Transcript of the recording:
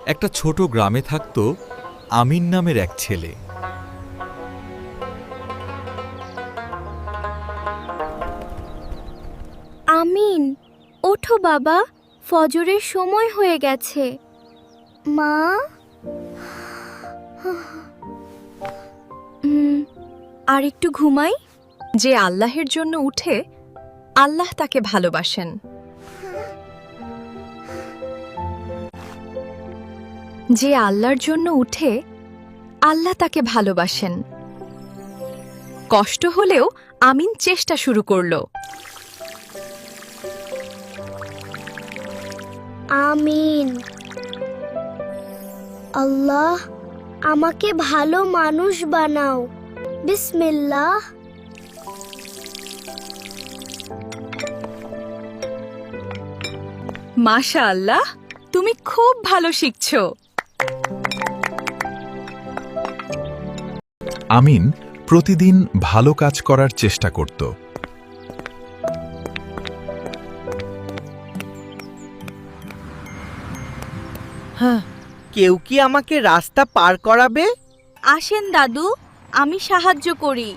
একটা ছোট গ্রামে থাকত আমিন নামের এক ছেলে। আমিন, ওঠো বাবা, ফজরের সময় হয়ে গেছে। মা, আর একটু ঘুমাই। যে আল্লাহের জন্য উঠে আল্লাহ তাকে ভালোবাসেন। যে আল্লাহর জন্য উঠে আল্লাহ তাকে ভালোবাসেন। কষ্ট হলেও আমিন চেষ্টা শুরু করলো। আমিন। আল্লাহ, আমাকে ভালো মানুষ বানাও। বিসমিল্লাহ। মাশাআল্লাহ, তুমি খুব ভালো শিখছো। আমিন প্রতিদিন ভালো কাজ করার চেষ্টা করত। কেউ কি আমাকে রাস্তা পার করাবে? আসেন দাদু, আমি সাহায্য করি।